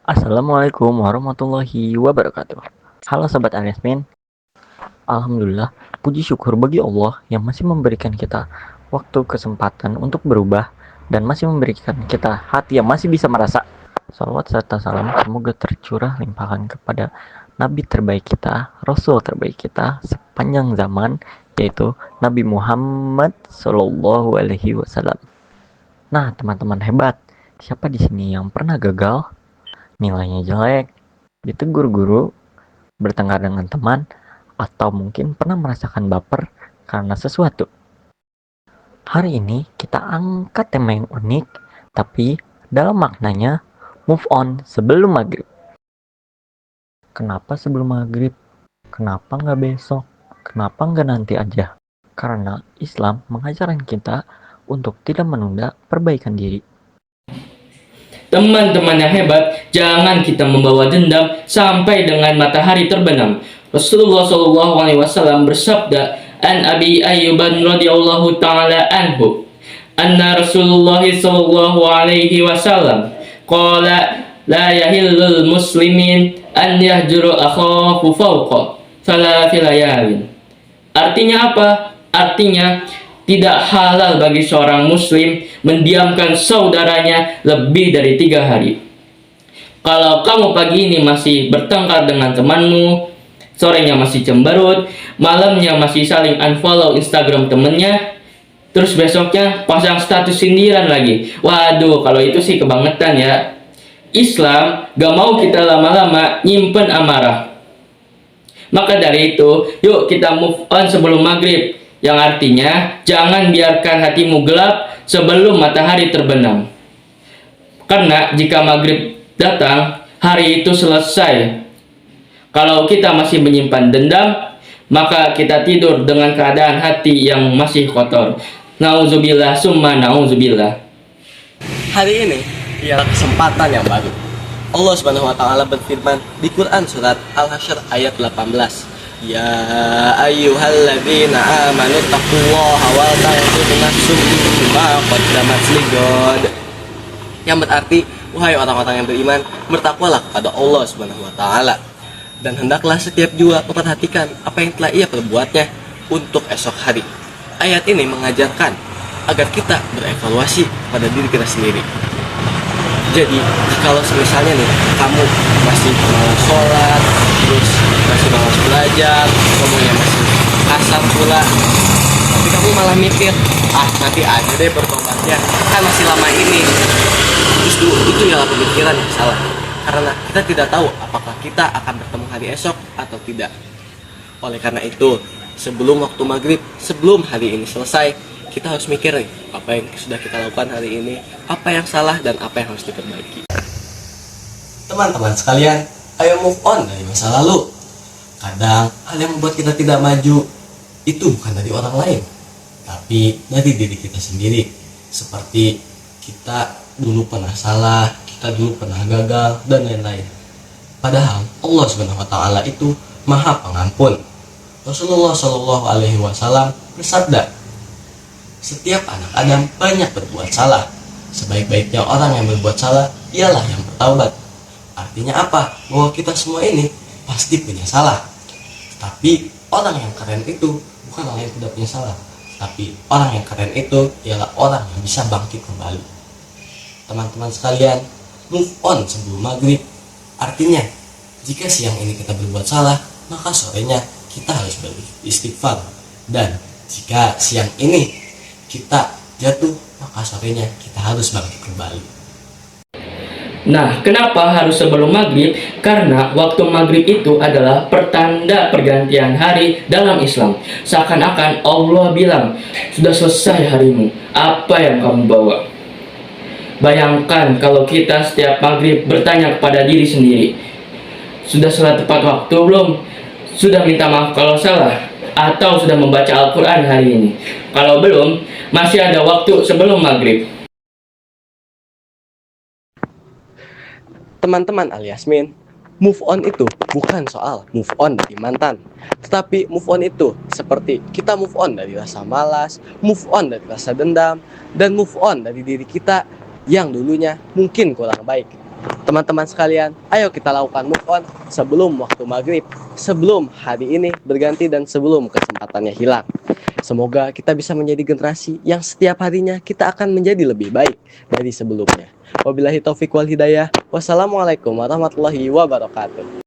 Assalamualaikum warahmatullahi wabarakatuh. Halo Sobat Anesmin, Alhamdulillah, puji syukur bagi Allah yang masih memberikan kita waktu kesempatan untuk berubah dan masih memberikan kita hati yang masih bisa merasa. Salawat serta salam semoga tercurah limpahkan kepada Nabi terbaik kita, Rasul terbaik kita sepanjang zaman, yaitu Nabi Muhammad Sallallahu Alaihi Wasallam. Nah, teman-teman hebat, siapa di sini yang pernah gagal, nilainya jelek, ditegur guru, bertengkar dengan teman, atau mungkin pernah merasakan baper karena sesuatu? Hari ini kita angkat tema yang unik, tapi dalam maknanya move on sebelum maghrib. Kenapa sebelum maghrib? Kenapa nggak besok? Kenapa nggak nanti aja? Karena Islam mengajarkan kita untuk tidak menunda perbaikan diri. Teman-teman yang hebat, jangan kita membawa dendam sampai dengan matahari terbenam. Rasulullah Shallallahu Alaihi Wasallam bersabda, "An Abi Ayyub radhiyallahu taala anhu, anna Rasulullah Shallallahu Alaihi Wasallam qala la yahillul muslimin an yahjuru akhahu fawqa thalathi layalin." Artinya apa? Artinya tidak halal bagi seorang muslim mendiamkan saudaranya lebih dari 3 hari. Kalau kamu pagi ini masih bertengkar dengan temanmu, sorenya masih cemberut, malamnya masih saling unfollow Instagram temennya, terus besoknya pasang status sindiran lagi. Waduh, kalau itu sih kebangetan ya. Islam gak mau kita lama-lama nyimpen amarah. Maka dari itu, yuk kita move on sebelum maghrib. Yang artinya, jangan biarkan hatimu gelap sebelum matahari terbenam. Karena jika maghrib datang, hari itu selesai. Kalau kita masih menyimpan dendam, maka kita tidur dengan keadaan hati yang masih kotor. Nauzubillah summa nauzubillah. Hari ini ialah kesempatan yang baru. Allah Subhanahu wa taala berfirman di Quran surat Al-Hasyr ayat 18. Ya ayyuhalladzina amanu taqullaha wal tanzur nafsum ma qaddamat ligad. Yang berarti, wahai orang-orang yang beriman, bertakwalah kepada Allah Subhanahu wa taala dan hendaklah setiap jiwa memperhatikan apa yang telah ia perbuatnya untuk esok hari. Ayat ini mengajarkan agar kita berevaluasi pada diri kita sendiri. Jadi, kalau misalnya nih, kamu masih malas sholat, terus masih malas belajar, ngomongnya masih kasar pula, tapi kamu malah mikir, nanti aja deh bertobatnya, kan masih lama ini. Justru itu ialah pemikiran yang salah, karena kita tidak tahu apakah kita akan bertemu hari esok atau tidak. Oleh karena itu, sebelum waktu maghrib, sebelum hari ini selesai, kita harus mikir nih, apa yang sudah kita lakukan hari ini, apa yang salah dan apa yang harus diperbaiki. Teman-teman sekalian, ayo move on dari masa lalu. Kadang hal yang membuat kita tidak maju itu bukan dari orang lain, tapi dari diri kita sendiri. Seperti kita dulu pernah salah, kita dulu pernah gagal, dan lain-lain. Padahal Allah Subhanahu wa taala itu Maha Pengampun. Rasulullah Shallallahu Alaihi Wasallam bersabda, setiap anak Adam banyak berbuat salah. Sebaik-baiknya orang yang berbuat salah ialah yang bertaubat. Artinya apa? Bahwa kita semua ini pasti punya salah. Tapi orang yang keren itu bukan orang yang tidak punya salah, tapi orang yang keren itu ialah orang yang bisa bangkit kembali. Teman-teman sekalian, move on sebelum maghrib. Artinya, jika siang ini kita berbuat salah, maka sorenya kita harus beristighfar. Dan jika siang ini kita jatuh, maka sorenya kita harus bangkit kembali. Nah, kenapa harus sebelum maghrib? Karena waktu maghrib itu adalah pertanda pergantian hari dalam Islam. Seakan-akan Allah bilang, sudah selesai harimu, apa yang kamu bawa? Bayangkan kalau kita setiap maghrib bertanya kepada diri sendiri, sudah sholat tepat waktu belum? Sudah minta maaf kalau salah? Atau sudah membaca Al-Quran hari ini? Kalau belum, masih ada waktu sebelum maghrib. Teman-teman Al-Yasmin, move on itu bukan soal move on dari mantan, tetapi move on itu seperti kita move on dari rasa malas, move on dari rasa dendam, dan move on dari diri kita yang dulunya mungkin kurang baik. Teman-teman sekalian, ayo kita lakukan move on sebelum waktu maghrib, sebelum hari ini berganti dan sebelum kesempatannya hilang. Semoga kita bisa menjadi generasi yang setiap harinya kita akan menjadi lebih baik dari sebelumnya. Wabillahi taufiq wal hidayah. Wassalamualaikum warahmatullahi wabarakatuh.